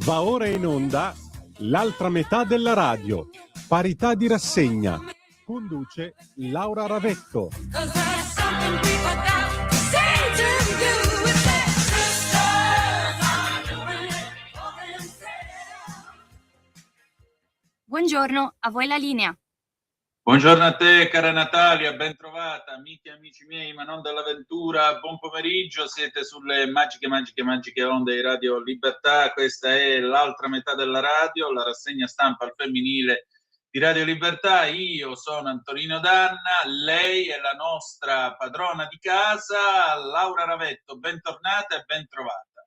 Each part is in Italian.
Va ora in onda l'altra metà della radio, parità di rassegna. Conduce Laura Ravetto. Buongiorno, a voi la linea. Buongiorno a te, cara Natalia, ben trovata, amiche e amici miei, ma non dall'avventura, buon pomeriggio, siete sulle magiche onde di Radio Libertà, questa è l'altra metà della radio, la rassegna stampa al femminile di Radio Libertà. Io sono Antonino Danna, lei è la nostra padrona di casa, Laura Ravetto, bentornata e ben trovata.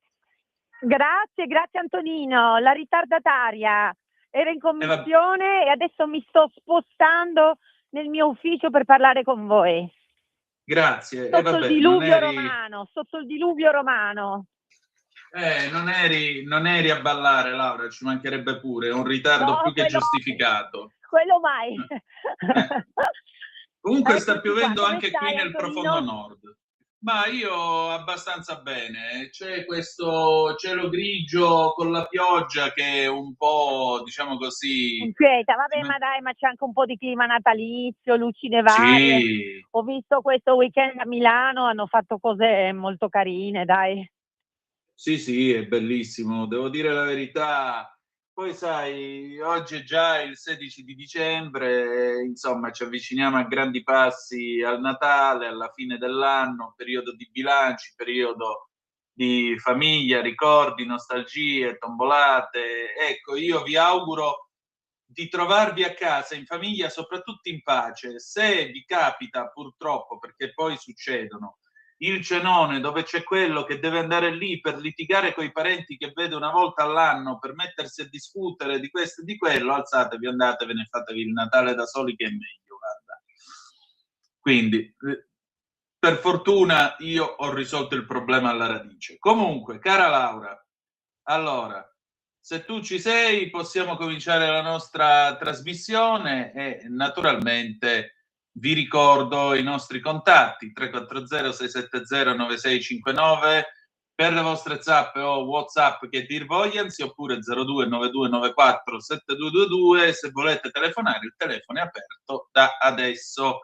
Grazie Antonino, la ritardataria. Ero in commissione e adesso mi sto spostando nel mio ufficio per parlare con voi. Grazie. Sotto il diluvio romano. Non eri a ballare, Laura, ci mancherebbe pure, è un ritardo più che giustificato. Quello mai. Comunque sta piovendo anche qui nel profondo nord. Ma io abbastanza bene, c'è questo cielo grigio con la pioggia che è un po', diciamo così... Inquieta, vabbè, ma c'è anche un po' di clima natalizio, lucine varie. Sì. Ho visto questo weekend a Milano, hanno fatto cose molto carine, dai. Sì, è bellissimo, devo dire la verità. Poi sai, oggi è già il 16 di dicembre, insomma ci avviciniamo a grandi passi al Natale, alla fine dell'anno, periodo di bilanci, periodo di famiglia, ricordi, nostalgie, tombolate. Ecco, io vi auguro di trovarvi a casa, in famiglia, soprattutto in pace. Se vi capita, purtroppo, perché poi succedono, il cenone dove c'è quello che deve andare lì per litigare coi parenti che vede una volta all'anno, per mettersi a discutere di questo e di quello, alzatevi, andatevene, fatevi il Natale da soli che è meglio, guarda. Quindi, per fortuna, io ho risolto il problema alla radice. Comunque, cara Laura, allora, se tu ci sei, possiamo cominciare la nostra trasmissione e naturalmente... Vi ricordo i nostri contatti 340-670-9659 per le vostre zappe o WhatsApp che dir vogliansi, oppure 0292947222 se volete telefonare, il telefono è aperto da adesso.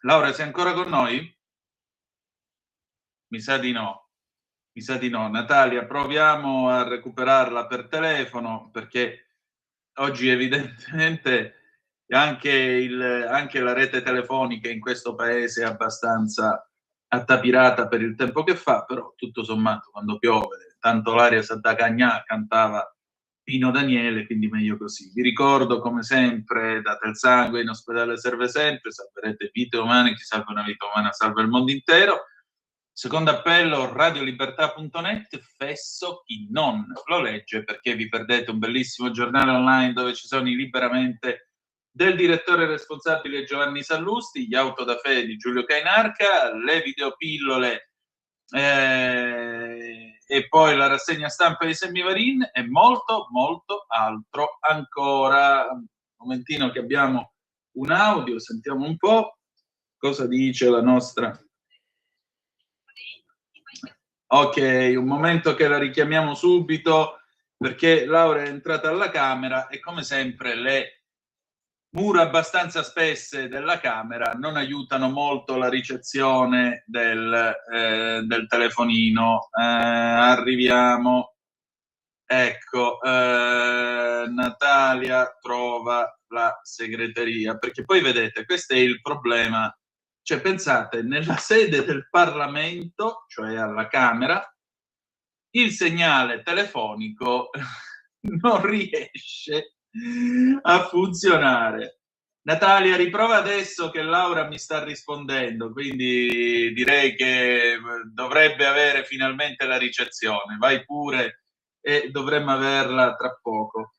Laura, sei ancora con noi? Mi sa di no. Natalia, proviamo a recuperarla per telefono perché oggi evidentemente anche la rete telefonica in questo paese è abbastanza attapirata per il tempo che fa, però tutto sommato quando piove, tanto l'aria sa da cagnà, cantava Pino Daniele, quindi meglio così. Vi ricordo come sempre, date il sangue, in ospedale serve sempre, salverete vite umane, chi salva una vita umana salva il mondo intero. Secondo appello, radiolibertà.net, fesso chi non lo legge, perché vi perdete un bellissimo giornale online dove ci sono i liberamente del direttore responsabile Giovanni Sallusti, gli auto da fede di Giulio Cainarca, le videopillole e poi la rassegna stampa di Semivarin e molto altro ancora. Un momentino che abbiamo un audio, sentiamo un po' cosa dice la nostra. Ok, un momento che la richiamiamo subito perché Laura è entrata alla Camera e come sempre le mura abbastanza spesse della Camera non aiutano molto la ricezione del telefonino. Arriviamo. Ecco, Natalia trova la segreteria, perché poi vedete, questo è il problema. Cioè, pensate, nella sede del Parlamento, cioè alla Camera, il segnale telefonico non riesce a funzionare. Natalia, riprova adesso che Laura mi sta rispondendo, quindi direi che dovrebbe avere finalmente la ricezione. Vai pure e dovremmo averla tra poco.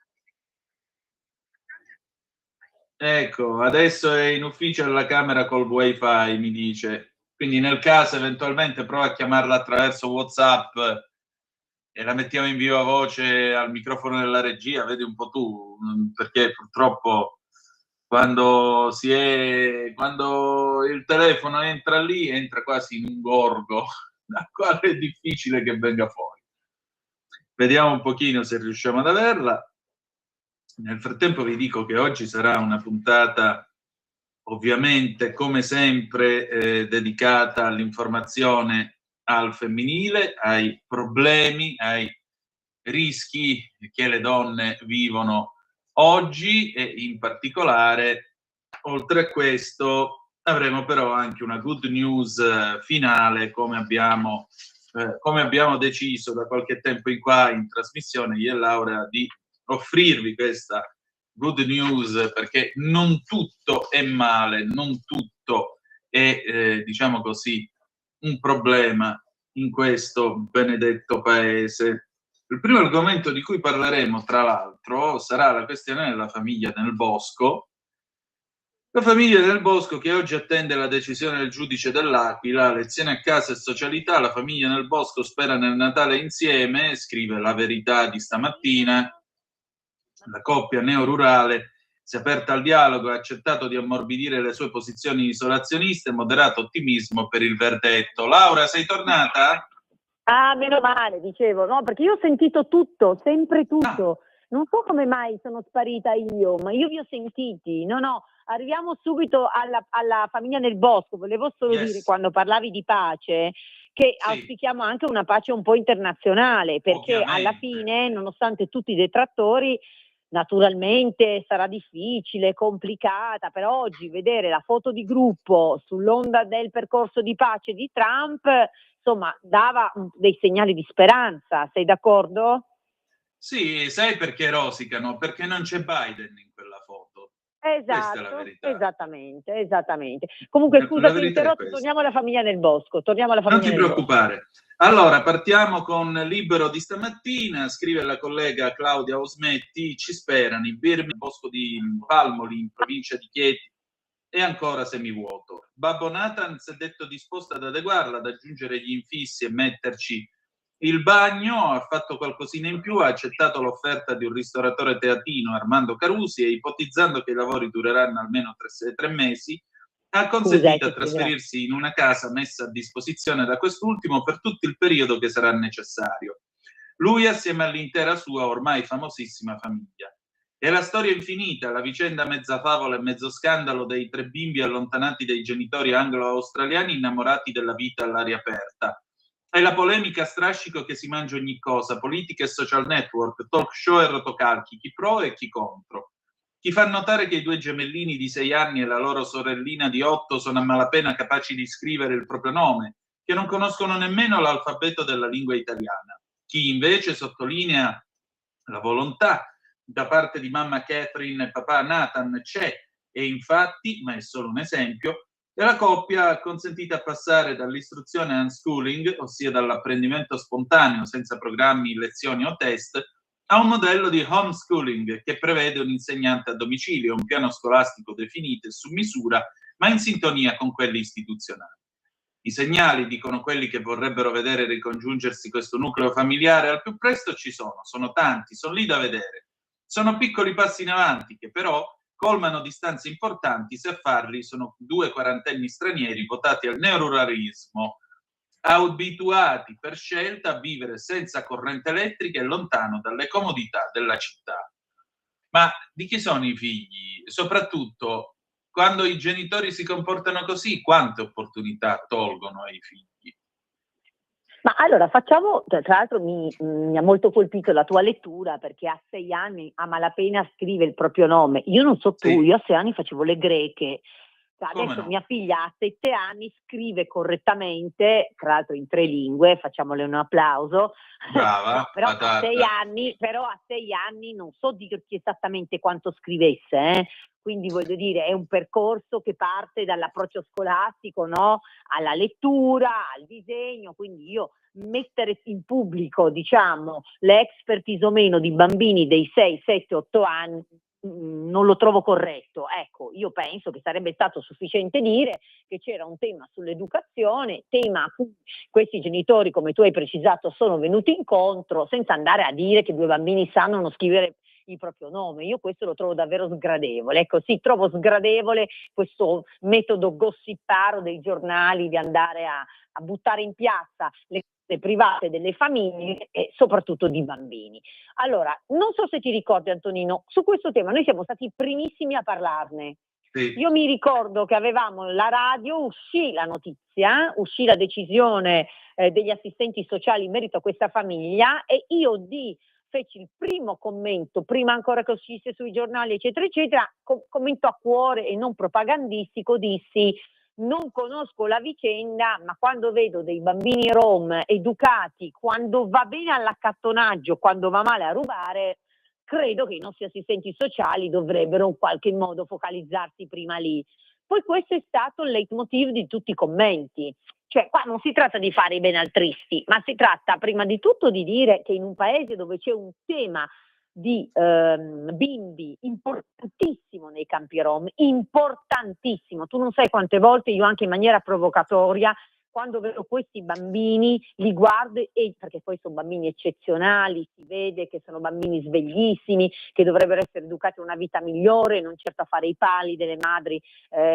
Ecco, adesso è in ufficio alla Camera col wifi, mi dice. Quindi nel caso eventualmente prova a chiamarla attraverso WhatsApp e la mettiamo in viva voce al microfono della regia, vedi un po' tu, perché purtroppo quando il telefono entra lì, entra quasi in un gorgo, da quale è difficile che venga fuori. Vediamo un pochino se riusciamo ad averla. Nel frattempo vi dico che oggi sarà una puntata ovviamente come sempre dedicata all'informazione al femminile, ai problemi, ai rischi che le donne vivono oggi e in particolare, oltre a questo, avremo però anche una good news finale, come abbiamo deciso da qualche tempo in qua in trasmissione io e Laura di offrirvi questa good news, perché non tutto è male, non tutto è diciamo così un problema in questo benedetto paese. Il primo argomento di cui parleremo, tra l'altro, sarà la questione della famiglia nel bosco. La famiglia nel bosco che oggi attende la decisione del giudice dell'Aquila, lezione a casa e socialità, la famiglia nel bosco spera nel Natale insieme, scrive La Verità di stamattina. La coppia neorurale si è aperta al dialogo e ha accettato di ammorbidire le sue posizioni isolazioniste e moderato ottimismo per il verdetto. Laura, sei tornata? Ah, meno male, dicevo, no, perché io ho sentito tutto, sempre tutto. Non so come mai sono sparita io, ma io vi ho sentiti. No, arriviamo subito alla famiglia nel bosco. Volevo solo dire, quando parlavi di pace, che auspichiamo anche una pace un po' internazionale, perché alla fine, nonostante tutti i detrattori, naturalmente sarà difficile, complicata, però oggi vedere la foto di gruppo sull'onda del percorso di pace di Trump, insomma, dava dei segnali di speranza. Sei d'accordo? Sì, sai perché rosicano? Perché non c'è Biden in quella foto. Esatto, questa è la verità. Esattamente. Comunque, scusa, ti ho interrotto, torniamo alla famiglia nel bosco. Non ti preoccupare. Allora, partiamo con Libero di stamattina. Scrive la collega Claudia Osmetti: ci sperano i birmi nel bosco di Palmoli, in provincia di Chieti, è ancora semivuoto. Babbo Nathan si è detto disposto ad adeguarla, ad aggiungere gli infissi e metterci il bagno, ha fatto qualcosina in più, ha accettato l'offerta di un ristoratore teatino, Armando Carusi, e ipotizzando che i lavori dureranno almeno 3 mesi, ha consentito a trasferirsi in una casa messa a disposizione da quest'ultimo per tutto il periodo che sarà necessario. Lui assieme all'intera sua ormai famosissima famiglia. È la storia infinita, la vicenda mezza favola e mezzo scandalo dei 3 bimbi allontanati dai genitori anglo-australiani innamorati della vita all'aria aperta. È la polemica a strascico che si mangia ogni cosa, politica e social network, talk show e rotocalchi, chi pro e chi contro. Chi fa notare che i 2 gemellini di 6 anni e la loro sorellina di 8 sono a malapena capaci di scrivere il proprio nome, che non conoscono nemmeno l'alfabeto della lingua italiana. Chi invece sottolinea la volontà da parte di mamma Catherine e papà Nathan c'è, e infatti, ma è solo un esempio, e la coppia ha consentito a passare dall'istruzione unschooling, ossia dall'apprendimento spontaneo senza programmi, lezioni o test, a un modello di homeschooling che prevede un insegnante a domicilio, un piano scolastico definito e su misura, ma in sintonia con quelli istituzionali. I segnali, dicono quelli che vorrebbero vedere ricongiungersi questo nucleo familiare al più presto, ci sono tanti, sono lì da vedere. Sono piccoli passi in avanti che però colmano distanze importanti se a farli sono 2 quarantenni stranieri votati al neoruralismo, abituati per scelta a vivere senza corrente elettrica e lontano dalle comodità della città. Ma di chi sono i figli? Soprattutto, quando i genitori si comportano così, quante opportunità tolgono ai figli? Ma allora facciamo, tra l'altro mi ha molto colpito la tua lettura, perché a 6 anni a malapena scrive il proprio nome. Io non so tu, io a 6 anni facevo le greche. Adesso mia figlia a 7 anni scrive correttamente, tra l'altro in 3 lingue, facciamole un applauso. Brava, no, però a 6 anni non so dirti esattamente quanto scrivesse, quindi voglio dire è un percorso che parte dall'approccio scolastico, no? Alla lettura, al disegno, quindi io mettere in pubblico, diciamo, le expertise o meno di bambini dei 6, 7, 8 anni non lo trovo corretto. Ecco, io penso che sarebbe stato sufficiente dire che c'era un tema sull'educazione, tema a cui questi genitori, come tu hai precisato, sono venuti incontro, senza andare a dire che 2 bambini sanno non scrivere il proprio nome. Io questo lo trovo davvero sgradevole. Ecco, sì, trovo sgradevole questo metodo gossiparo dei giornali di andare a buttare in piazza le risorse private delle famiglie e soprattutto di bambini. Allora, non so se ti ricordi, Antonino, su questo tema noi siamo stati i primissimi a parlarne. Sì. Io mi ricordo che avevamo la radio, uscì la notizia, uscì la decisione degli assistenti sociali in merito a questa famiglia, e io feci il primo commento, prima ancora che uscisse sui giornali, eccetera, eccetera, commento a cuore e non propagandistico, dissi: non conosco la vicenda, ma quando vedo dei bambini rom educati, quando va bene all'accattonaggio, quando va male a rubare, credo che i nostri assistenti sociali dovrebbero in qualche modo focalizzarsi prima lì. Poi questo è stato il leitmotiv di tutti i commenti. Cioè, qua non si tratta di fare i benaltristi, ma si tratta prima di tutto di dire che in un paese dove c'è un tema di bimbi importantissimo nei campi rom, importantissimo, tu non sai quante volte io, anche in maniera provocatoria, quando vedo questi bambini li guardo, e perché poi sono bambini eccezionali, si vede che sono bambini sveglissimi, che dovrebbero essere educati a una vita migliore, non certo a fare i pali delle madri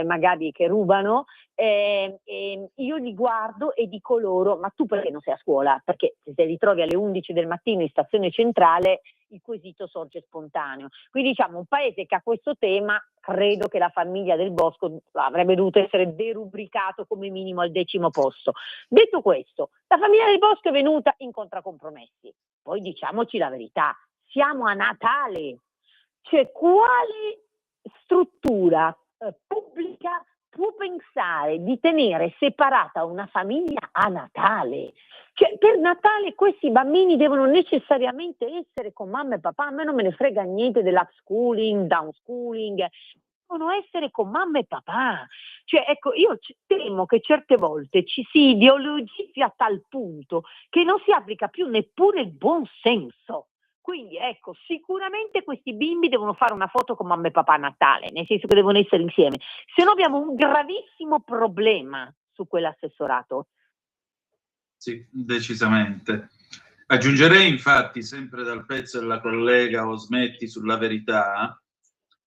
magari che rubano, io li guardo e dico loro: ma tu perché non sei a scuola? Perché se li trovi alle 11 del mattino in stazione centrale, il quesito sorge spontaneo. Quindi diciamo, un paese che ha questo tema, credo che la famiglia del Bosco avrebbe dovuto essere derubricato come minimo al 10° posto. Detto questo, la famiglia del Bosco è venuta in contraccompromessi. Poi diciamoci la verità, siamo a Natale, cioè quale struttura pubblica può pensare di tenere separata una famiglia a Natale? Cioè, per Natale questi bambini devono necessariamente essere con mamma e papà, a me non me ne frega niente dell'upschooling, downschooling, devono essere con mamma e papà. Cioè, ecco, io temo che certe volte ci si ideologizzi a tal punto che non si applica più neppure il buon senso. Quindi ecco, sicuramente questi bimbi devono fare una foto con mamma e papà a Natale, nel senso che devono essere insieme. Se no abbiamo un gravissimo problema su quell'assessorato. Sì, decisamente. Aggiungerei infatti, sempre dal pezzo della collega Osmetti sulla Verità,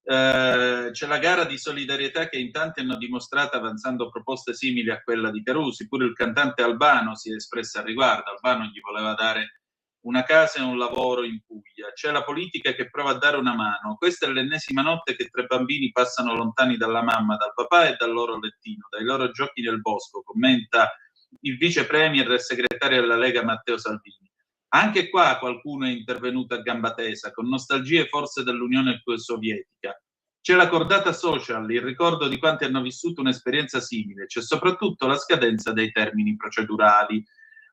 c'è la gara di solidarietà che in tanti hanno dimostrato avanzando proposte simili a quella di Carusi. Pure il cantante Albano si è espresso al riguardo. Albano gli voleva dare una casa e un lavoro in Puglia. C'è la politica che prova a dare una mano. Questa è l'ennesima notte che 3 bambini passano lontani dalla mamma, dal papà e dal loro lettino, dai loro giochi nel bosco, commenta il vice premier e segretario della Lega Matteo Salvini. Anche qua qualcuno è intervenuto a gamba tesa, con nostalgie forse dell'Unione Sovietica. C'è la cordata social, il ricordo di quanti hanno vissuto un'esperienza simile, c'è soprattutto la scadenza dei termini procedurali.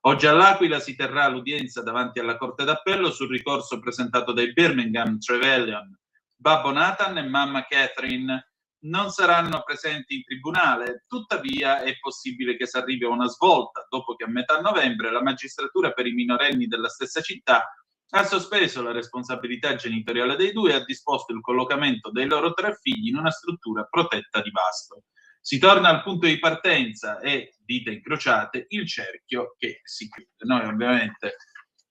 Oggi all'Aquila si terrà l'udienza davanti alla Corte d'Appello sul ricorso presentato dai Birmingham Trevelyan. Babbo Nathan e mamma Catherine non saranno presenti in tribunale, tuttavia è possibile che si arrivi a una svolta dopo che a metà novembre la magistratura per i minorenni della stessa città ha sospeso la responsabilità genitoriale dei due e ha disposto il collocamento dei loro 3 figli in una struttura protetta di Vasto. Si torna al punto di partenza e, dita incrociate, il cerchio che si chiude. Noi ovviamente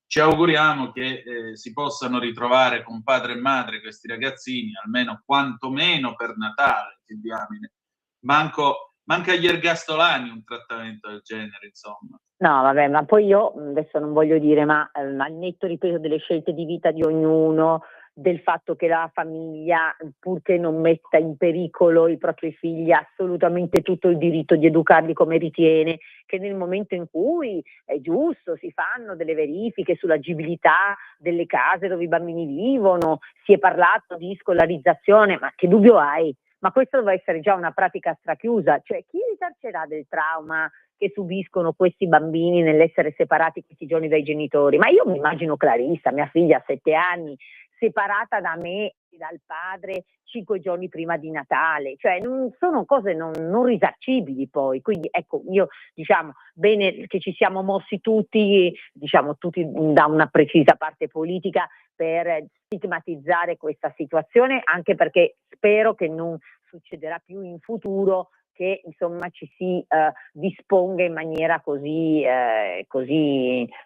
ci auguriamo che si possano ritrovare con padre e madre questi ragazzini, almeno quantomeno per Natale, che diamine. Manca agli ergastolani un trattamento del genere, insomma. No, vabbè, ma poi io adesso non voglio dire, ma al netto, ripeto, delle scelte di vita di ognuno, del fatto che la famiglia, purché non metta in pericolo i propri figli, ha assolutamente tutto il diritto di educarli come ritiene, che nel momento in cui è giusto si fanno delle verifiche sull'agibilità delle case dove i bambini vivono, si è parlato di scolarizzazione, ma che dubbio hai? Ma questo deve essere già una pratica strachiusa, cioè chi risarcerà del trauma che subiscono questi bambini nell'essere separati questi giorni dai genitori? Ma io mi immagino Clarissa, mia figlia ha 7 anni, separata da me e dal padre 5 giorni prima di Natale, cioè sono cose non risarcibili poi. Quindi ecco, io diciamo bene che ci siamo mossi tutti, diciamo tutti da una precisa parte politica, per stigmatizzare questa situazione, anche perché spero che non succederà più in futuro che insomma ci si disponga in maniera così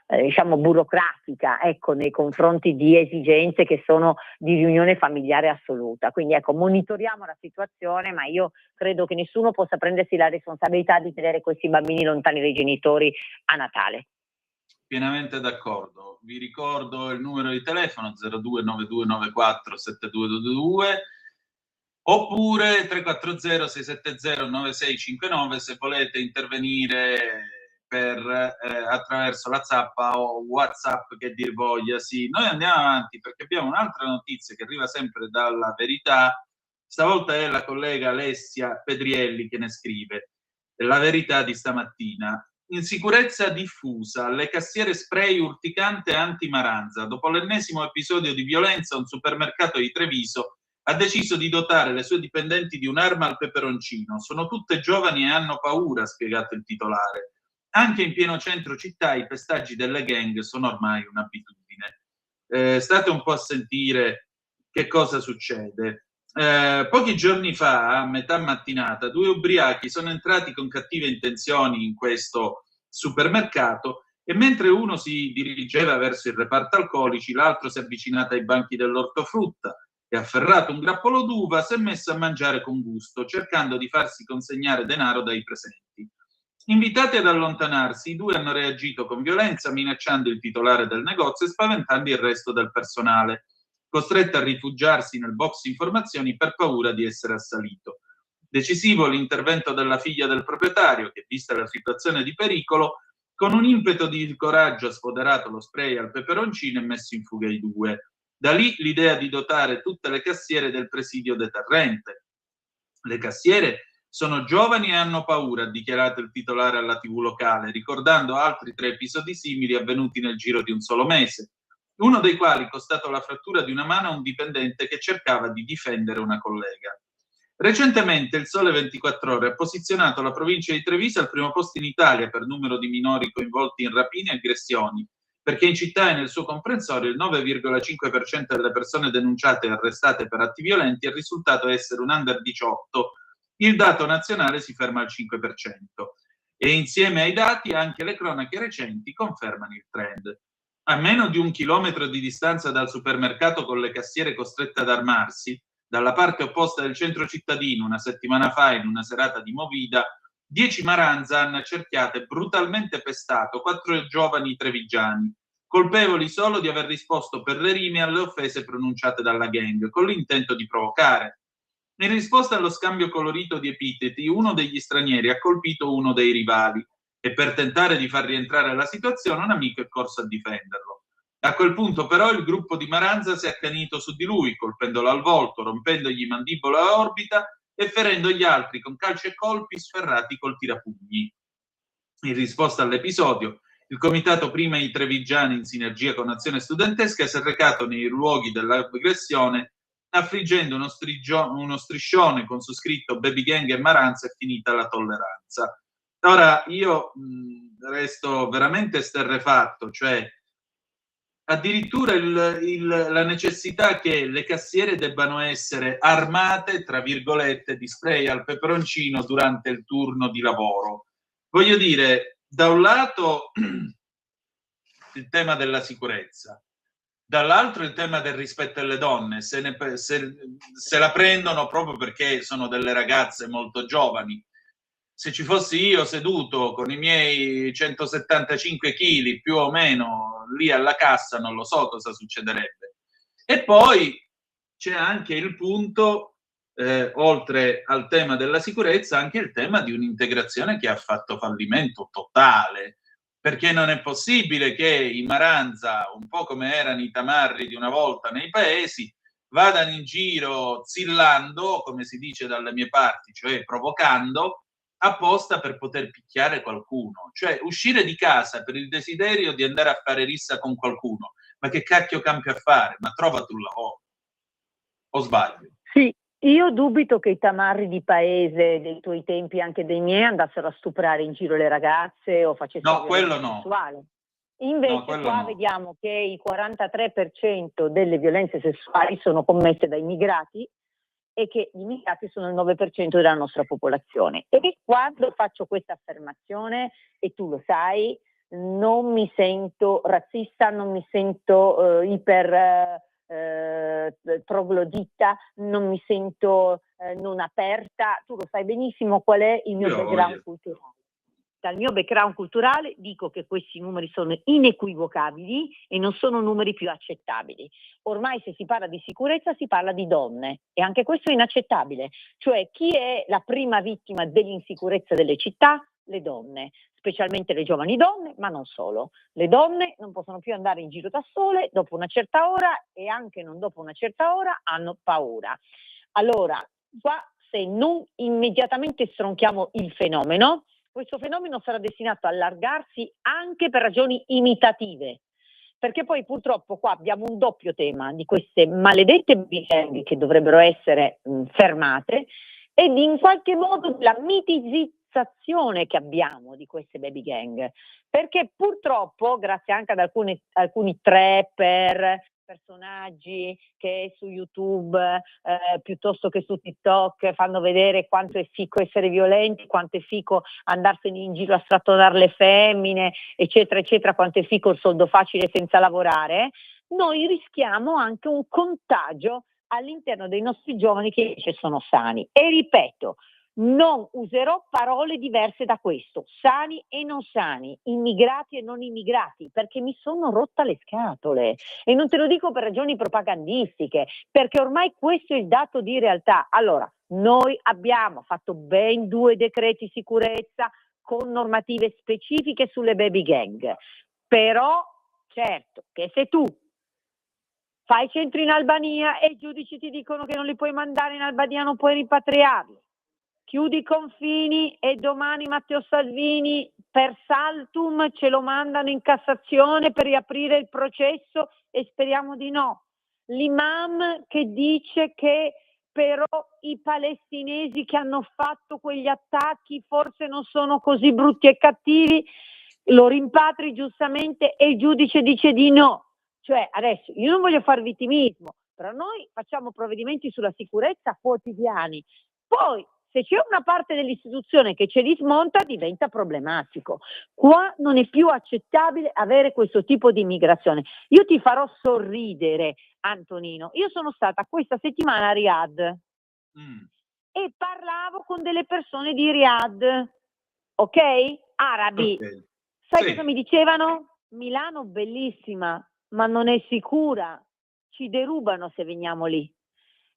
diciamo burocratica, ecco, nei confronti di esigenze che sono di riunione familiare assoluta. Quindi ecco, monitoriamo la situazione, ma io credo che nessuno possa prendersi la responsabilità di tenere questi bambini lontani dai genitori a Natale. pienamente d'accordo. Vi ricordo il numero di telefono 0292947222 oppure 340 670 9659 se volete intervenire attraverso la zappa o WhatsApp, che dir voglia. Sì, noi andiamo avanti perché abbiamo un'altra notizia che arriva sempre dalla Verità. Stavolta è la collega Alessia Pedrielli che ne scrive. La Verità di stamattina. Insicurezza diffusa, le cassiere spray urticante anti-Maranza. Dopo l'ennesimo episodio di violenza, un supermercato di Treviso ha deciso di dotare le sue dipendenti di un'arma al peperoncino. Sono tutte giovani e hanno paura, ha spiegato il titolare. Anche in pieno centro città i pestaggi delle gang sono ormai un'abitudine. State un po' a sentire che cosa succede. Pochi giorni fa, a metà mattinata, due ubriachi sono entrati con cattive intenzioni in questo supermercato e mentre uno si dirigeva verso il reparto alcolici, l'altro si è avvicinato ai banchi dell'ortofrutta e, afferrato un grappolo d'uva, si è messo a mangiare con gusto, cercando di farsi consegnare denaro dai presenti. Invitati ad allontanarsi, i due hanno reagito con violenza, minacciando il titolare del negozio e spaventando il resto del personale, costretto a rifugiarsi nel box informazioni per paura di essere assalito. Decisivo l'intervento della figlia del proprietario che, vista la situazione di pericolo, con un impeto di coraggio ha sfoderato lo spray al peperoncino e messo in fuga i due. Da lì l'idea di dotare tutte le cassiere del presidio deterrente. Le cassiere sono giovani e hanno paura, ha dichiarato il titolare alla TV locale, ricordando altri 3 episodi simili avvenuti nel giro di un solo mese, uno dei quali costato la frattura di una mano a un dipendente che cercava di difendere una collega. Recentemente il Sole 24 Ore ha posizionato la provincia di Treviso al primo posto in Italia per numero di minori coinvolti in rapine e aggressioni, perché in città e nel suo comprensorio il 9,5% delle persone denunciate e arrestate per atti violenti è risultato essere un under 18. Il dato nazionale si ferma al 5%. E insieme ai dati anche le cronache recenti confermano il trend. A meno di 1 chilometro di distanza dal supermercato con le cassiere costrette ad armarsi, dalla parte opposta del centro cittadino, una settimana fa, in una serata di movida, 10 Maranza hanno accerchiato e brutalmente pestato 4 giovani trevigiani, colpevoli solo di aver risposto per le rime alle offese pronunciate dalla gang, con l'intento di provocare. In risposta allo scambio colorito di epiteti, uno degli stranieri ha colpito uno dei rivali e, per tentare di far rientrare la situazione, un amico è corso a difenderlo. A quel punto però il gruppo di Maranza si è accanito su di lui, colpendolo al volto, rompendogli mandibola e orbita e ferendo gli altri con calci e colpi sferrati col tirapugni. In risposta all'episodio, il comitato Prima i Trevigiani, in sinergia con Azione Studentesca, si è recato nei luoghi dell'aggressione affliggendo uno striscione con su scritto "Baby Gang e Maranza è finita la tolleranza". Ora io resto veramente esterrefatto, cioè addirittura la necessità che le cassiere debbano essere armate, tra virgolette, di spray al peperoncino durante il turno di lavoro. Voglio dire, da un lato il tema della sicurezza, dall'altro il tema del rispetto alle donne, se la prendono proprio perché sono delle ragazze molto giovani. Se ci fossi io seduto con i miei 175 kg più o meno lì alla cassa, non lo so cosa succederebbe. E poi c'è anche il punto, oltre al tema della sicurezza, anche il tema di un'integrazione che ha fatto fallimento totale, perché non è possibile che i Maranza, un po' come erano i tamarri di una volta nei paesi, vadano in giro zillando, come si dice dalle mie parti, cioè provocando, apposta per poter picchiare qualcuno. Cioè uscire di casa per il desiderio di andare a fare rissa con qualcuno. Ma che cacchio campi a fare? Ma trovati un lavoro. O sbaglio? Sì, io dubito che i tamarri di paese dei tuoi tempi, anche dei miei, andassero a stuprare in giro le ragazze o facessero violenza sessuale. Invece qua vediamo che il 43% delle violenze sessuali sono commesse da immigrati e che gli immigrati sono il 9% della nostra popolazione. E quando faccio questa affermazione, e tu lo sai, non mi sento razzista, non mi sento troglodita, non mi sento non aperta. Tu lo sai benissimo qual è il mio background culturale. dal mio background culturale dico che questi numeri sono inequivocabili e non sono numeri più accettabili. Ormai se si parla di sicurezza si parla di donne e anche questo è inaccettabile. Cioè chi è la prima vittima dell'insicurezza delle città? Le donne, specialmente le giovani donne, ma non solo. Le donne non possono più andare in giro da sole dopo una certa ora e anche non dopo una certa ora hanno paura. Allora, qua se non immediatamente stronchiamo il fenomeno, questo fenomeno sarà destinato a allargarsi anche per ragioni imitative, perché poi purtroppo qua abbiamo un doppio tema di queste maledette baby gang che dovrebbero essere fermate e in qualche modo la mitizzazione che abbiamo di queste baby gang, perché purtroppo grazie anche ad alcuni trapper, personaggi che su YouTube piuttosto che su TikTok fanno vedere quanto è fico essere violenti, quanto è fico andarsene in giro a strattonare le femmine, eccetera, eccetera, quanto è fico il soldo facile senza lavorare, noi rischiamo anche un contagio all'interno dei nostri giovani che invece sono sani. E ripeto, non userò parole diverse da questo, sani e non sani, immigrati e non immigrati, perché mi sono rotta le scatole e non te lo dico per ragioni propagandistiche, perché ormai questo è il dato di realtà. Allora, noi abbiamo fatto ben 2 decreti sicurezza con normative specifiche sulle baby gang, però certo che se tu fai centri in Albania e i giudici ti dicono che non li puoi mandare in Albania, non puoi rimpatriarli, chiudi i confini e domani Matteo Salvini per saltum ce lo mandano in Cassazione per riaprire il processo e speriamo di no. L'imam che dice che però i palestinesi che hanno fatto quegli attacchi forse non sono così brutti e cattivi, lo rimpatri giustamente e il giudice dice di no. Cioè adesso io non voglio fare vittimismo, però noi facciamo provvedimenti sulla sicurezza quotidiani. Poi se c'è una parte dell'istituzione che ce li smonta diventa problematico. Qua non è più accettabile avere questo tipo di immigrazione. Io ti farò sorridere, Antonino. Io sono stata questa settimana a Riyadh e parlavo con delle persone di Riyadh, ok? Arabi. Okay. Sai Sì. cosa mi dicevano? Milano bellissima, ma non è sicura. Ci derubano se veniamo lì.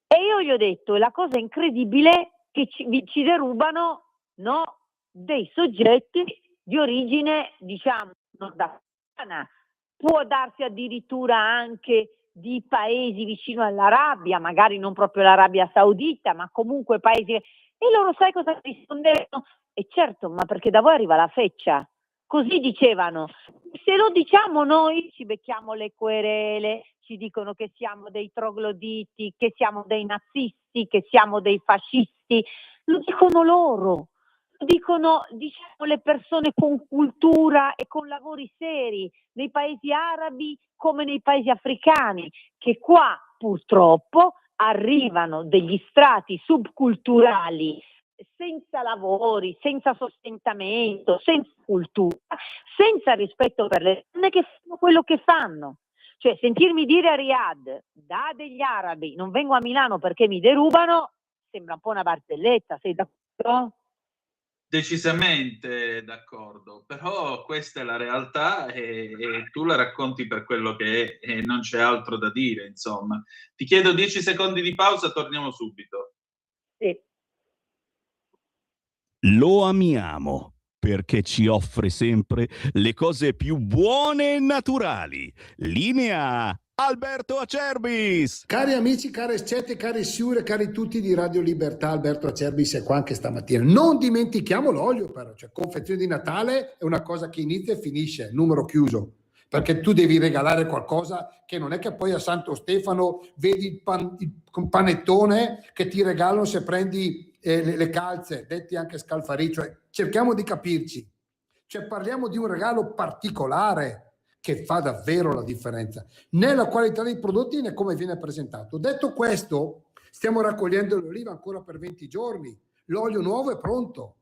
E io gli ho detto, la cosa incredibile che ci derubano, no, dei soggetti di origine, diciamo, nordafricana. Può darsi addirittura anche di paesi vicino all'Arabia, magari non proprio l'Arabia Saudita, ma comunque paesi. E loro sai cosa rispondevano? E certo, ma perché da voi arriva la feccia. Così dicevano. Se lo diciamo noi ci becchiamo le querele, ci dicono che siamo dei trogloditi, che siamo dei nazisti, che siamo dei fascisti. Lo dicono loro, lo dicono, diciamo, le persone con cultura e con lavori seri nei paesi arabi come nei paesi africani, che qua purtroppo arrivano degli strati subculturali senza lavori, senza sostentamento, senza cultura, senza rispetto per le donne che fanno quello che fanno. Cioè sentirmi dire a Riyadh da degli arabi non vengo a Milano perché mi derubano sembra un po' una barzelletta, sei d'accordo? Decisamente d'accordo, però questa è la realtà e tu la racconti per quello che è e non c'è altro da dire, insomma. Ti chiedo 10 secondi di pausa, torniamo subito. Sì. Lo amiamo perché ci offre sempre le cose più buone e naturali. Linea Alberto Acerbis. Cari amici, care scette, cari siure, cari tutti di Radio Libertà, Alberto Acerbis è qua anche stamattina. Non dimentichiamo l'olio però, cioè confezione di Natale è una cosa che inizia e finisce, numero chiuso. Perché tu devi regalare qualcosa che non è che poi a Santo Stefano vedi il panettone che ti regalano se prendi le calze, detti anche scalfarì, cioè cerchiamo di capirci, cioè parliamo di un regalo particolare che fa davvero la differenza nella qualità dei prodotti e né come viene presentato. Detto questo, stiamo raccogliendo l'oliva ancora per 20 giorni, l'olio nuovo è pronto.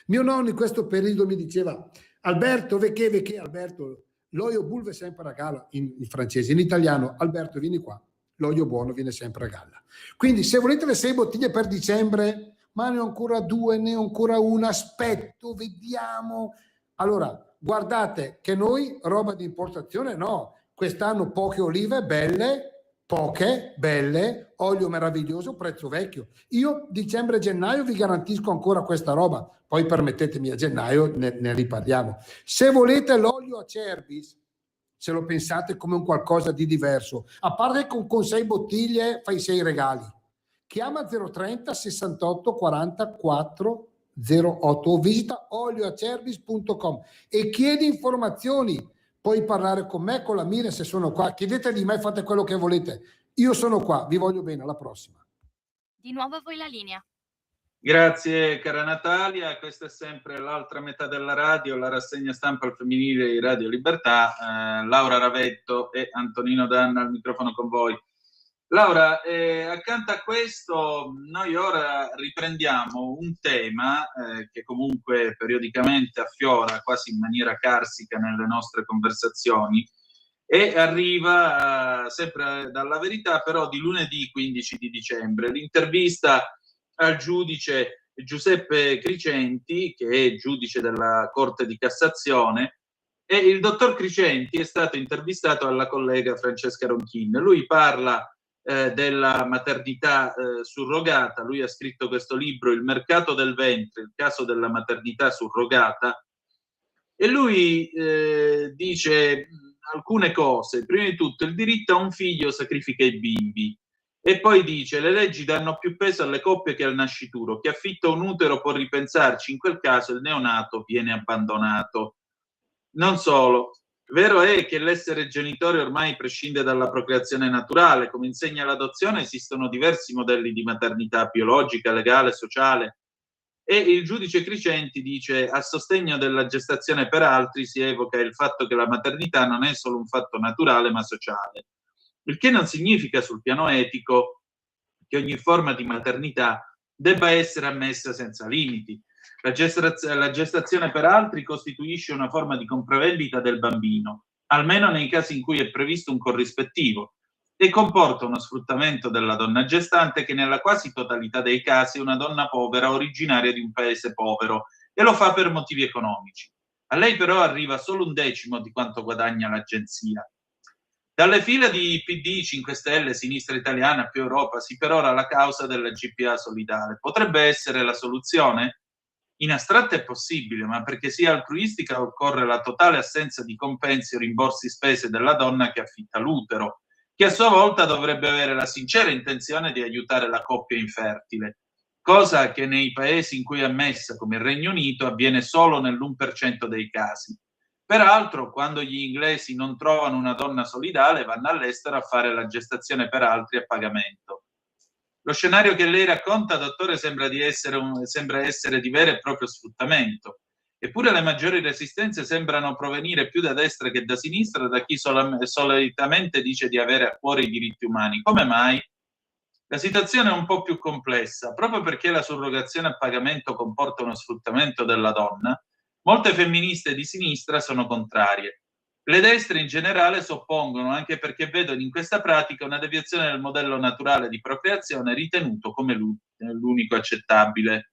Mio nonno in questo periodo mi diceva Alberto, vecchie Alberto, l'olio bulve sempre a galla in francese, in italiano Alberto vieni qua, l'olio buono viene sempre a galla. Quindi se volete le 6 bottiglie per dicembre ma ne ho ancora 2, ne ho ancora una, aspetto, vediamo. Allora, guardate che noi roba di importazione no, quest'anno poche olive belle, poche, belle, olio meraviglioso, prezzo vecchio. Io dicembre-gennaio vi garantisco ancora questa roba, poi permettetemi a gennaio ne riparliamo. Se volete l'olio Acerbis, se lo pensate come un qualcosa di diverso, a parte che con 6 bottiglie fai 6 regali, chiama 030 68 44 08 o visita olioacerbis.com e chiedi informazioni. Puoi parlare con me, con la Mira, se sono qua. Chiedete di me, fate quello che volete. Io sono qua, vi voglio bene, alla prossima. Di nuovo a voi la linea. Grazie cara Natalia, questa è sempre l'altra metà della radio, la rassegna stampa al femminile di Radio Libertà. Laura Ravetto e Antonino Danna al microfono con voi. Laura, accanto a questo noi ora riprendiamo un tema che comunque periodicamente affiora quasi in maniera carsica nelle nostre conversazioni e arriva sempre dalla Verità, però di lunedì 15 di dicembre, l'intervista al giudice Giuseppe Cricenti, che è giudice della Corte di Cassazione, e il dottor Cricenti è stato intervistato dalla collega Francesca Ronchin. Lui parla della maternità surrogata. Lui ha scritto questo libro, Il mercato del ventre, il caso della maternità surrogata, e lui dice alcune cose. Prima di tutto, il diritto a un figlio sacrifica i bimbi, e poi dice: le leggi danno più peso alle coppie che al nascituro. Chi affitta un utero può ripensarci, in quel caso il neonato viene abbandonato. Non solo, vero è che l'essere genitore ormai prescinde dalla procreazione naturale. Come insegna l'adozione, esistono diversi modelli di maternità biologica, legale, sociale. E il giudice Cricenti dice: a sostegno della gestazione per altri si evoca il fatto che la maternità non è solo un fatto naturale ma sociale, il che non significa sul piano etico che ogni forma di maternità debba essere ammessa senza limiti. La gestazione per altri costituisce una forma di compravendita del bambino, almeno nei casi in cui è previsto un corrispettivo, e comporta uno sfruttamento della donna gestante che nella quasi totalità dei casi è una donna povera originaria di un paese povero e lo fa per motivi economici. A lei però arriva solo 1/10 di quanto guadagna l'agenzia. Dalle fila di PD, 5 Stelle, Sinistra Italiana, più Europa si perora la causa della GPA solidale. Potrebbe essere la soluzione? In astratto è possibile, ma perché sia altruistica occorre la totale assenza di compensi o rimborsi spese della donna che affitta l'utero, che a sua volta dovrebbe avere la sincera intenzione di aiutare la coppia infertile, cosa che nei paesi in cui è ammessa, come il Regno Unito, avviene solo nell'1% dei casi. Peraltro, quando gli inglesi non trovano una donna solidale, vanno all'estero a fare la gestazione per altri a pagamento. Lo scenario che lei racconta, dottore, sembra essere di vero e proprio sfruttamento. Eppure le maggiori resistenze sembrano provenire più da destra che da sinistra, da chi solitamente dice di avere a cuore i diritti umani. Come mai? La situazione è un po' più complessa. Proprio perché la surrogazione a pagamento comporta uno sfruttamento della donna, molte femministe di sinistra sono contrarie. Le destre in generale si oppongono, anche perché vedono in questa pratica una deviazione del modello naturale di procreazione ritenuto come l'unico accettabile.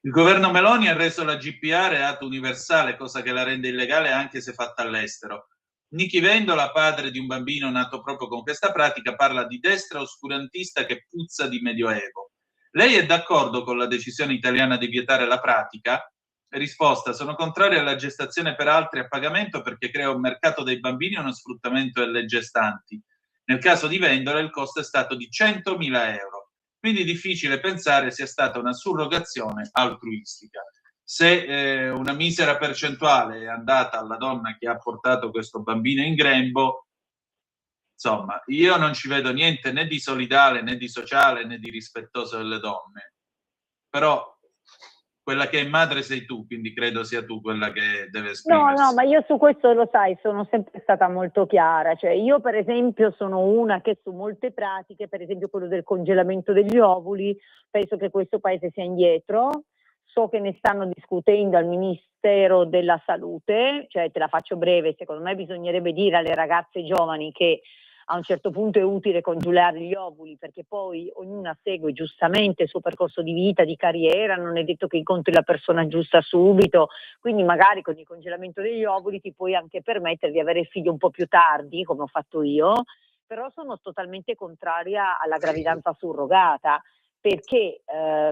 Il governo Meloni ha reso la GPA reato universale, cosa che la rende illegale anche se fatta all'estero. Nichi Vendola, padre di un bambino nato proprio con questa pratica, parla di destra oscurantista che puzza di medioevo. Lei è d'accordo con la decisione italiana di vietare la pratica? Risposta: sono contrario alla gestazione per altri a pagamento perché crea un mercato dei bambini e uno sfruttamento delle gestanti. Nel caso di Vendola il costo è stato di 100.000 euro, quindi difficile pensare sia stata una surrogazione altruistica. Se una misera percentuale è andata alla donna che ha portato questo bambino in grembo, insomma, io non ci vedo niente né di solidale, né di sociale, né di rispettoso delle donne. Però quella che è madre sei tu, quindi credo sia tu quella che deve esprimersi. No, ma io su questo, lo sai, sono sempre stata molto chiara. Cioè, io per esempio sono una che su molte pratiche, per esempio quello del congelamento degli ovuli, penso che questo paese sia indietro. So che ne stanno discutendo al Ministero della Salute, cioè te la faccio breve, secondo me bisognerebbe dire alle ragazze giovani che a un certo punto è utile congelare gli ovuli, perché poi ognuna segue giustamente il suo percorso di vita, di carriera, non è detto che incontri la persona giusta subito, quindi magari con il congelamento degli ovuli ti puoi anche permettere di avere figli un po' più tardi, come ho fatto io, però sono totalmente contraria alla gravidanza surrogata, perché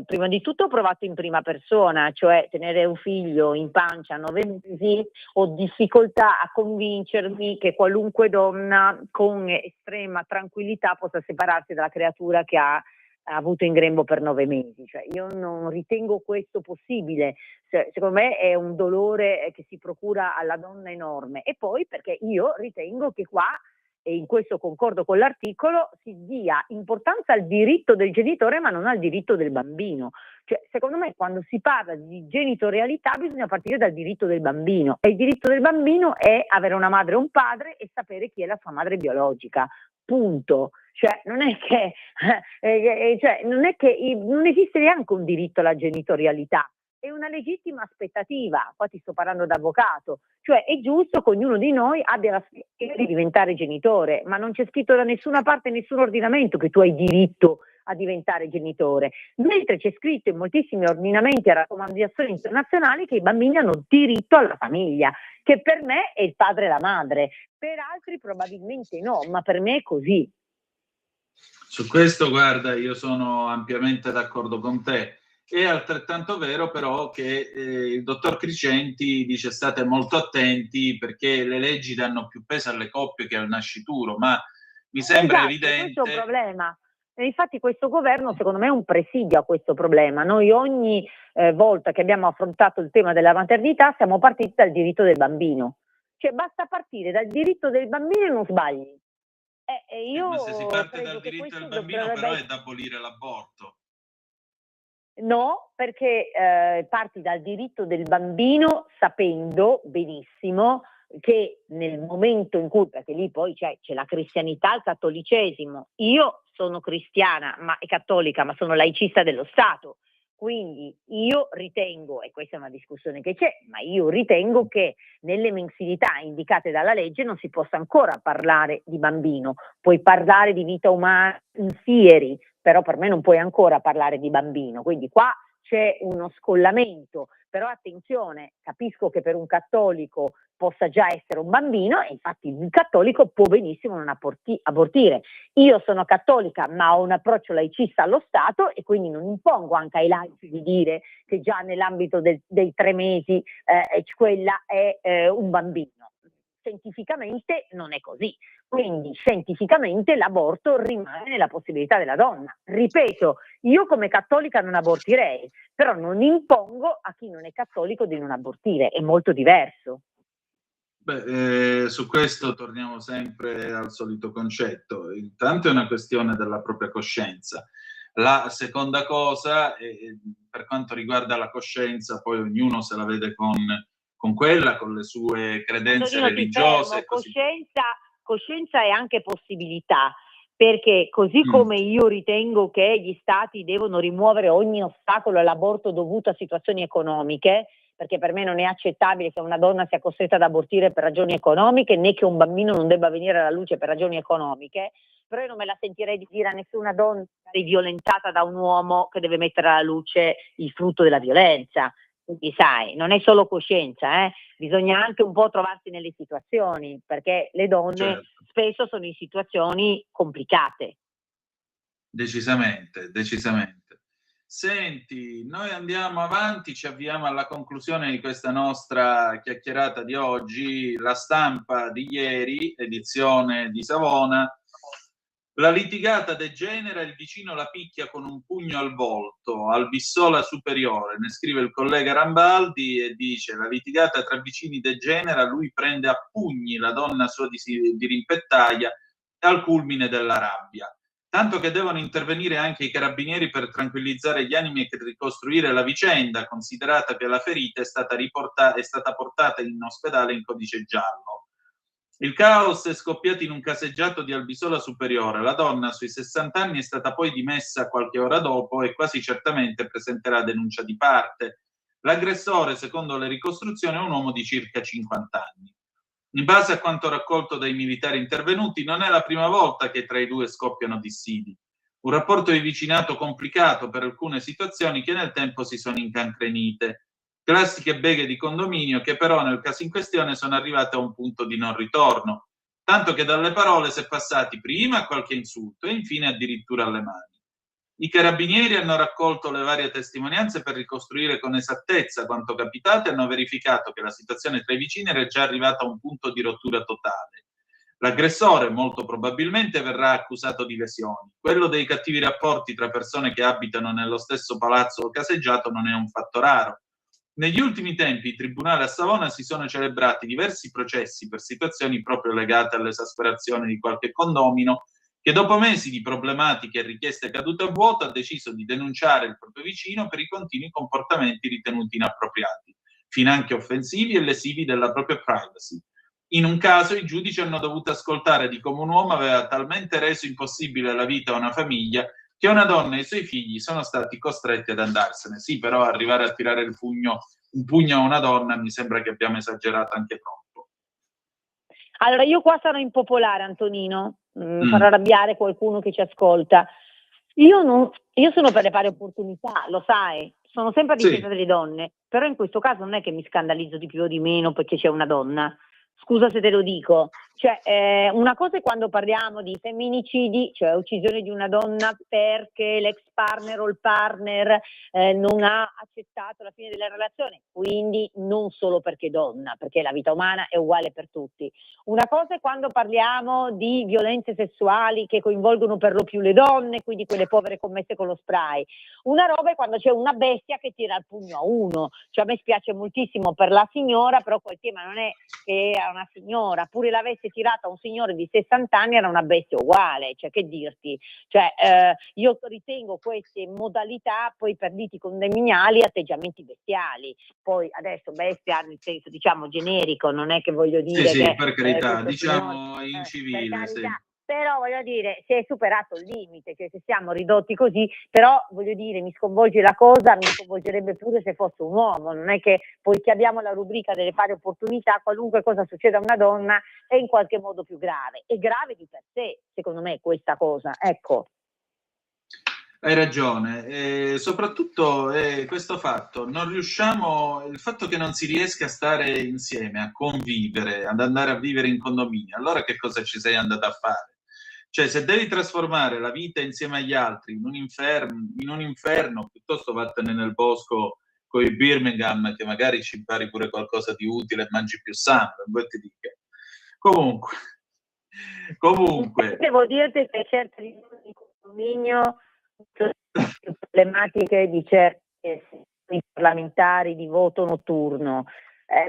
prima di tutto ho provato in prima persona, cioè tenere un figlio in pancia a 9 mesi, ho difficoltà a convincermi che qualunque donna con estrema tranquillità possa separarsi dalla creatura che ha avuto in grembo per 9 mesi. Cioè, io non ritengo questo possibile. Secondo me è un dolore che si procura alla donna enorme. E poi perché io ritengo che qua, e in questo concordo con l'articolo, si dia importanza al diritto del genitore ma non al diritto del bambino. Cioè, secondo me quando si parla di genitorialità bisogna partire dal diritto del bambino, e il diritto del bambino è avere una madre e un padre e sapere chi è la sua madre biologica, punto. Cioè, non è che, non esiste neanche un diritto alla genitorialità, è una legittima aspettativa. Qua ti sto parlando da avvocato, cioè è giusto che ognuno di noi abbia l'aspettativa di diventare genitore, ma non c'è scritto da nessuna parte, nessun ordinamento, che tu hai diritto a diventare genitore, mentre c'è scritto in moltissimi ordinamenti e raccomandazioni internazionali che i bambini hanno diritto alla famiglia, che per me è il padre e la madre, per altri probabilmente no, ma per me è così. Su questo, guarda, io sono ampiamente d'accordo con te. È altrettanto vero però che il dottor Crecenti dice state molto attenti perché le leggi danno più peso alle coppie che al nascituro, ma mi sembra evidente... Questo è un problema. E infatti questo governo secondo me è un presidio a questo problema. Noi ogni volta che abbiamo affrontato il tema della maternità siamo partiti dal diritto del bambino. Cioè basta partire dal diritto del bambino e non sbagli. Ma se si parte dal diritto del bambino però è da abolire l'aborto. No, perché parti dal diritto del bambino sapendo benissimo che nel momento in cui, perché lì poi c'è la cristianità, il cattolicesimo, io sono cristiana e cattolica, ma sono laicista dello Stato, quindi io ritengo, e questa è una discussione che c'è, ma io ritengo che nelle mensilità indicate dalla legge non si possa ancora parlare di bambino, puoi parlare di vita umana in fieri, però per me non puoi ancora parlare di bambino, quindi qua c'è uno scollamento, però attenzione, capisco che per un cattolico possa già essere un bambino e infatti il cattolico può benissimo non abortire. Io sono cattolica ma ho un approccio laicista allo Stato e quindi non impongo anche ai laici di dire che già nell'ambito dei 3 mesi quella è un bambino. Scientificamente non è così, quindi scientificamente l'aborto rimane nella possibilità della donna. Ripeto, io come cattolica non abortirei, però non impongo a chi non è cattolico di non abortire, è molto diverso. Su questo torniamo sempre al solito concetto. Intanto è una questione della propria coscienza. La seconda cosa, per quanto riguarda la coscienza, poi ognuno se la vede con quella, con le sue credenze religiose. Coscienza è anche possibilità, perché così come io ritengo che gli stati devono rimuovere ogni ostacolo all'aborto dovuto a situazioni economiche, perché per me non è accettabile che una donna sia costretta ad abortire per ragioni economiche, né che un bambino non debba venire alla luce per ragioni economiche, però io non me la sentirei di dire a nessuna donna violentata da un uomo che deve mettere alla luce il frutto della violenza. Quindi sai, non è solo coscienza, bisogna anche un po' trovarsi nelle situazioni, perché le donne spesso sono in situazioni complicate. Decisamente. Senti, noi andiamo avanti, ci avviamo alla conclusione di questa nostra chiacchierata di oggi. La Stampa di ieri, edizione di Savona. La litigata degenera, il vicino la picchia con un pugno al volto, al Bissola superiore, ne scrive il collega Rambaldi e dice la litigata tra vicini degenera, lui prende a pugni la donna sua di rimpettaia al culmine della rabbia. Tanto che devono intervenire anche i carabinieri per tranquillizzare gli animi e ricostruire la vicenda, considerata che la ferita è stata portata in ospedale in codice giallo. Il caos è scoppiato in un caseggiato di Albisola Superiore. La donna sui 60 anni è stata poi dimessa qualche ora dopo e quasi certamente presenterà denuncia di parte. L'aggressore, secondo le ricostruzioni, è un uomo di circa 50 anni. In base a quanto raccolto dai militari intervenuti, non è la prima volta che tra i due scoppiano dissidi. Un rapporto di vicinato complicato per alcune situazioni che nel tempo si sono incancrenite. Classiche beghe di condominio che però nel caso in questione sono arrivate a un punto di non ritorno, tanto che dalle parole si è passati prima a qualche insulto e infine addirittura alle mani. I carabinieri hanno raccolto le varie testimonianze per ricostruire con esattezza quanto capitato e hanno verificato che la situazione tra i vicini era già arrivata a un punto di rottura totale. L'aggressore molto probabilmente verrà accusato di lesioni. Quello dei cattivi rapporti tra persone che abitano nello stesso palazzo o caseggiato non è un fatto raro. Negli ultimi tempi i tribunali a Savona si sono celebrati diversi processi per situazioni proprio legate all'esasperazione di qualche condomino che dopo mesi di problematiche e richieste cadute a vuoto ha deciso di denunciare il proprio vicino per i continui comportamenti ritenuti inappropriati, finanche offensivi e lesivi della propria privacy. In un caso i giudici hanno dovuto ascoltare di come un uomo aveva talmente reso impossibile la vita a una famiglia che una donna e i suoi figli sono stati costretti ad andarsene. Sì, però arrivare a tirare un pugno a una donna mi sembra che abbiamo esagerato anche troppo. Allora, io qua sarò impopolare, Antonino, farò arrabbiare qualcuno che ci ascolta. Io sono per le pari opportunità, lo sai, sono sempre a difesa delle donne, però in questo caso non è che mi scandalizzo di più o di meno perché c'è una donna. Scusa se te lo dico, cioè una cosa è quando parliamo di femminicidi, cioè uccisione di una donna perché l'ex partner o il partner non ha accettato la fine della relazione, quindi non solo perché donna, perché la vita umana è uguale per tutti. Una cosa è quando parliamo di violenze sessuali che coinvolgono per lo più le donne, quindi quelle povere commesse con lo spray. Una roba è quando c'è una bestia che tira il pugno a uno, cioè a me spiace moltissimo per la signora, però quel tema non è che era una signora, pure l'avesse tirata un signore di 60 anni era una bestia uguale, cioè che dirti, cioè io ritengo queste modalità poi per liti condominiali atteggiamenti bestiali, poi adesso bestia nel senso diciamo generico, non è che voglio dire sì, che per carità, diciamo signore, in civile, sì. Però voglio dire, si è superato il limite, cioè se siamo ridotti così, però voglio dire, mi sconvolge la cosa, mi sconvolgerebbe pure se fosse un uomo, non è che poiché abbiamo la rubrica delle pari opportunità, qualunque cosa succeda a una donna è in qualche modo più grave, è grave di per sé, secondo me questa cosa, ecco. Hai ragione, soprattutto questo fatto, il fatto che non si riesca a stare insieme, a convivere, ad andare a vivere in condominio, allora che cosa ci sei andata a fare? Cioè, se devi trasformare la vita insieme agli altri in un inferno, piuttosto vattene nel bosco con i Birmingham, che magari ci impari pure qualcosa di utile e mangi più sano, poi ti dica. Comunque. Devo dirti che certe riunioni di condominio sono più problematiche di certi parlamentari di voto notturno.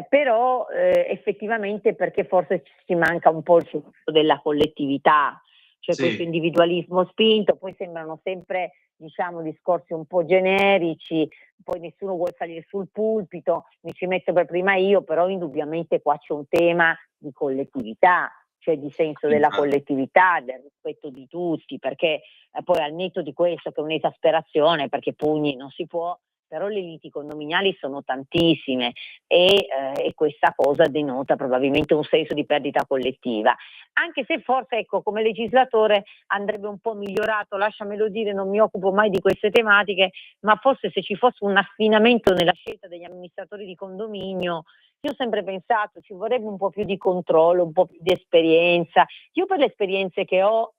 Però effettivamente perché forse ci manca un po' il supporto della collettività, cioè questo individualismo spinto, poi sembrano sempre diciamo discorsi un po' generici, poi nessuno vuole salire sul pulpito, mi ci metto per prima io, però indubbiamente qua c'è un tema di collettività, cioè di senso della collettività, del rispetto di tutti, perché poi al netto di questo che è un'esasperazione, perché pugni non si può, però le liti condominiali sono tantissime e questa cosa denota probabilmente un senso di perdita collettiva, anche se forse ecco come legislatore andrebbe un po' migliorato, lasciamelo dire, non mi occupo mai di queste tematiche, ma forse se ci fosse un affinamento nella scelta degli amministratori di condominio, io ho sempre pensato ci vorrebbe un po' più di controllo, un po' più di esperienza. Io per le esperienze che ho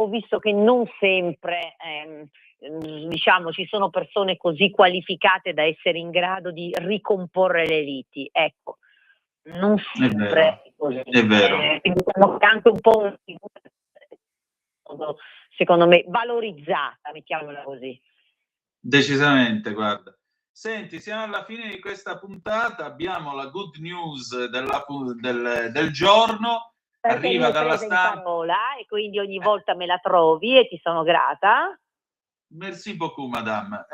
visto che non sempre diciamo ci sono persone così qualificate da essere in grado di ricomporre le liti, ecco, non sempre è così. È vero. Diciamo che anche un po' secondo me valorizzata, mettiamola così. Decisamente, guarda. Senti, siamo alla fine di questa puntata, abbiamo la good news del giorno. Perché arriva dalla stampa in parola e quindi ogni volta me la trovi e ti sono grata. Merci beaucoup, madame.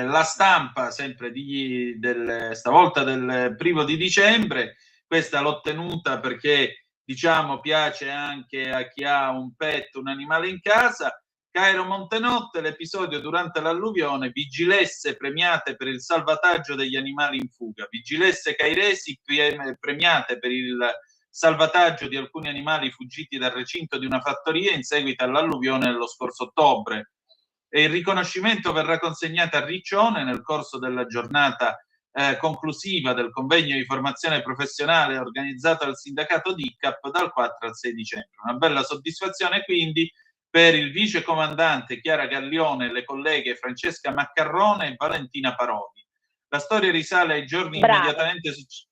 La stampa, sempre stavolta del 1° di dicembre, questa l'ho tenuta perché, diciamo, piace anche a chi ha un pet, un animale in casa. Cairo Montenotte, l'episodio durante l'alluvione, vigilesse premiate per il salvataggio degli animali in fuga, vigilesse cairesi premiate per il salvataggio di alcuni animali fuggiti dal recinto di una fattoria in seguito all'alluvione dello scorso ottobre. E il riconoscimento verrà consegnato a Riccione nel corso della giornata conclusiva del convegno di formazione professionale organizzato dal sindacato DICAP dal 4 al 6 dicembre. Una bella soddisfazione quindi per il vice comandante Chiara Gallione e le colleghe Francesca Maccarrone e Valentina Parodi. La storia risale ai giorni immediatamente successivi.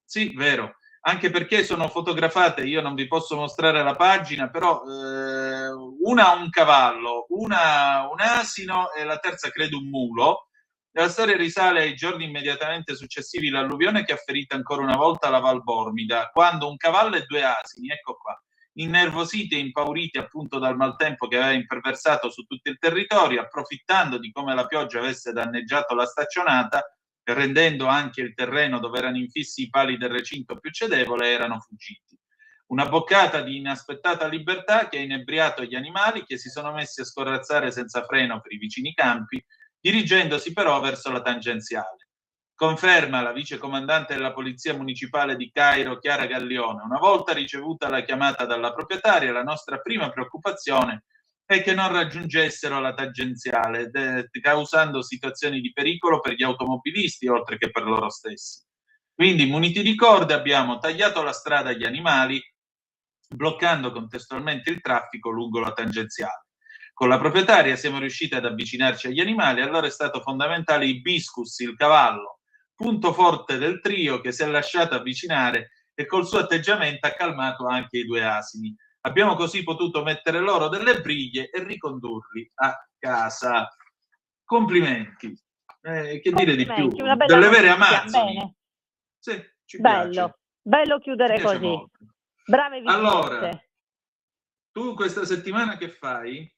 Sì, vero, anche perché sono fotografate, io non vi posso mostrare la pagina, però una ha un cavallo, una un asino e la terza credo un mulo. La storia risale ai giorni immediatamente successivi all'alluvione che ha ferito ancora una volta la Val Bormida, quando un cavallo e 2 asini, ecco qua, innervositi e impauriti appunto dal maltempo che aveva imperversato su tutto il territorio, approfittando di come la pioggia avesse danneggiato la staccionata, rendendo anche il terreno dove erano infissi i pali del recinto più cedevole, erano fuggiti. Una boccata di inaspettata libertà che ha inebriato gli animali, che si sono messi a scorrazzare senza freno per i vicini campi, dirigendosi però verso la tangenziale. Conferma la vice comandante della Polizia Municipale di Cairo, Chiara Gallione. Una volta ricevuta la chiamata dalla proprietaria, la nostra prima preoccupazione è che non raggiungessero la tangenziale, causando situazioni di pericolo per gli automobilisti oltre che per loro stessi. Quindi, muniti di corde, abbiamo tagliato la strada agli animali, bloccando contestualmente il traffico lungo la tangenziale. Con la proprietaria siamo riusciti ad avvicinarci agli animali, allora è stato fondamentale Hibiscus, il cavallo, punto forte del trio, che si è lasciato avvicinare e col suo atteggiamento ha calmato anche i 2 asini. Abbiamo così potuto mettere loro delle briglie e ricondurli a casa. Complimenti. Che dire di più? Delle vere amazzoni. Bene. Sì, ci Bello, piace. bello chiudere Ci piace così. molto. Brave vicinanze. Allora, tu questa settimana che fai?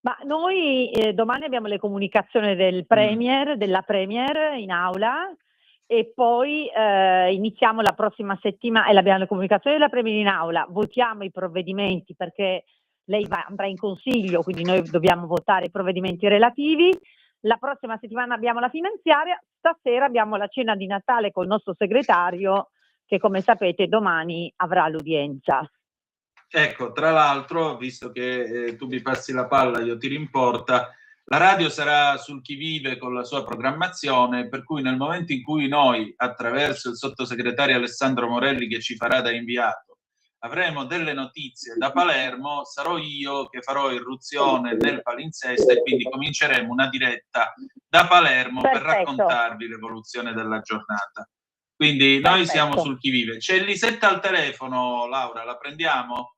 Ma noi domani abbiamo le comunicazioni del Premier, della Premier in aula, e poi iniziamo la prossima settimana e abbiamo le comunicazioni della Premier in aula, votiamo i provvedimenti perché lei andrà in consiglio, quindi noi dobbiamo votare i provvedimenti relativi. La prossima settimana abbiamo la finanziaria, stasera abbiamo la cena di Natale col nostro segretario che, come sapete, domani avrà l'udienza. Ecco, tra l'altro, visto che tu mi passi la palla, io tiro in porta, la radio sarà sul chi vive con la sua programmazione, per cui nel momento in cui noi, attraverso il sottosegretario Alessandro Morelli che ci farà da inviato, avremo delle notizie da Palermo, sarò io che farò irruzione nel palinsesto e quindi cominceremo una diretta da Palermo. Perfetto. Per raccontarvi l'evoluzione della giornata. Quindi noi siamo sul chi vive. C'è Lisetta al telefono, Laura, la prendiamo?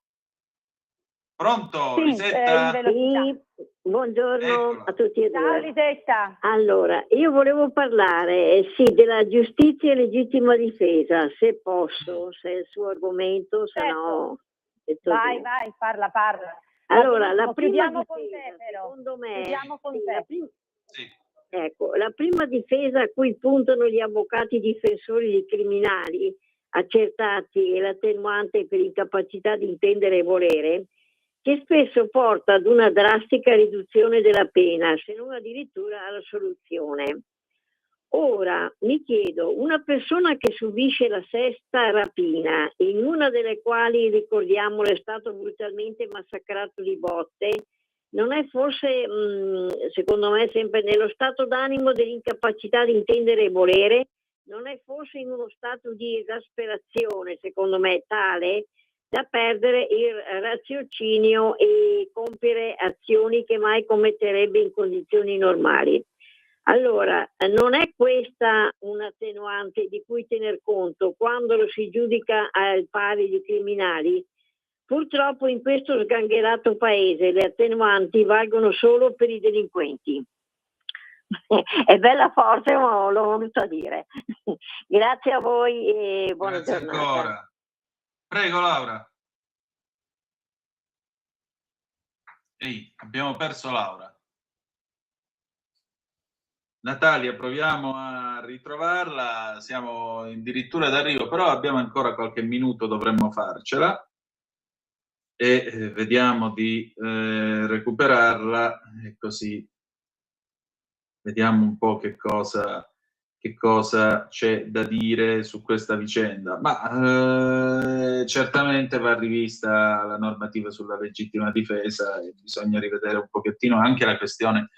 Pronto, sì, Lisetta? Sì, buongiorno. Eccola. A tutti e due. Ciao Lisetta. Allora, io volevo parlare della giustizia e legittima difesa, se posso, se è il suo argomento, se no... Vai, parla. Allora, la prima difesa, con te, però. Secondo me... Chiudiamo con te. Sì. Ecco, la prima difesa a cui puntano gli avvocati difensori di criminali accertati è l'attenuante per incapacità di intendere e volere, che spesso porta ad una drastica riduzione della pena, se non addirittura alla assoluzione. Ora, mi chiedo, una persona che subisce la 6ª rapina, in una delle quali, ricordiamolo, è stato brutalmente massacrato di botte, non è forse, secondo me, sempre nello stato d'animo dell'incapacità di intendere e volere? Non è forse in uno stato di esasperazione, secondo me, tale da perdere il raziocinio e compiere azioni che mai commetterebbe in condizioni normali? Allora, non è questa un'attenuante di cui tener conto quando lo si giudica al pari di criminali? Purtroppo in questo sgangherato paese le attenuanti valgono solo per i delinquenti. È bella forte, ma l'ho voluto dire. Grazie a voi e buona giornata. Ancora. Prego Laura. Ehi, abbiamo perso Laura. Natalia, proviamo a ritrovarla, siamo addirittura d'arrivo, però abbiamo ancora qualche minuto, dovremmo farcela e vediamo di recuperarla e così vediamo un po' che cosa che cosa c'è da dire su questa vicenda, ma certamente va rivista la normativa sulla legittima difesa e bisogna rivedere un pochettino anche la questione,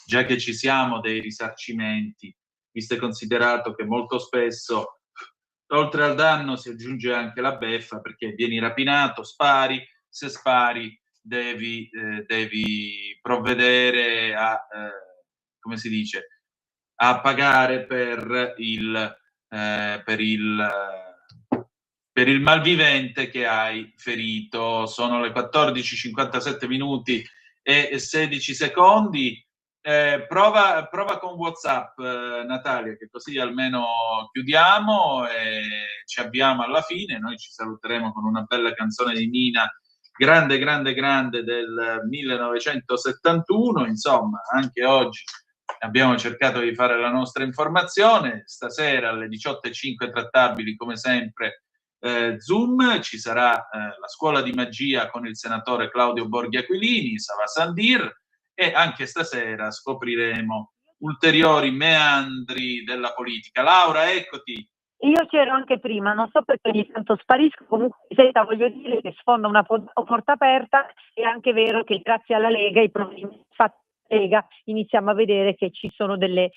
già che ci siamo, dei risarcimenti, visto e considerato che molto spesso oltre al danno si aggiunge anche la beffa, perché vieni rapinato, spari, se spari devi provvedere a, come si dice, a pagare per il malvivente che hai ferito. Sono le 14:57 minuti e 16 secondi. Prova con WhatsApp, Natalia, che così almeno chiudiamo e ci avviamo alla fine. Noi ci saluteremo con una bella canzone di Mina, grande del 1971. Insomma, anche oggi abbiamo cercato di fare la nostra informazione. Stasera alle 18:05 trattabili come sempre Zoom, ci sarà la scuola di magia con il senatore Claudio Borghi Aquilini, Sava Sandir, e anche stasera scopriremo ulteriori meandri della politica. Laura, eccoti. Io c'ero anche prima, non so perché ogni tanto sparisco, comunque senta, voglio dire che sfonda una porta aperta. È anche vero che grazie alla Lega, i provvedimenti fatti dalla Lega, iniziamo a vedere che ci sono delle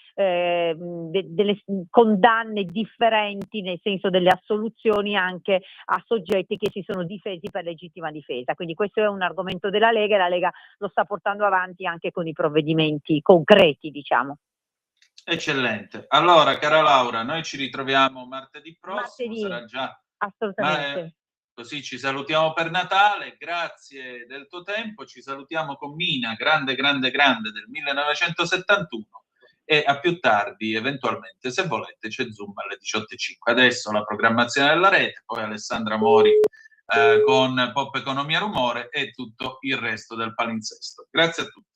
condanne differenti, nel senso delle assoluzioni anche a soggetti che si sono difesi per legittima difesa. Quindi questo è un argomento della Lega e la Lega lo sta portando avanti anche con i provvedimenti concreti, diciamo. Eccellente. Allora, cara Laura, noi ci ritroviamo martedì prossimo, sarà già assolutamente. Così ci salutiamo per Natale, grazie del tuo tempo, ci salutiamo con Mina, grande del 1971, e a più tardi, eventualmente, se volete, c'è Zoom alle 18:05. Adesso la programmazione della rete, poi Alessandra Mori con Pop Economia Rumore e tutto il resto del palinsesto. Grazie a tutti.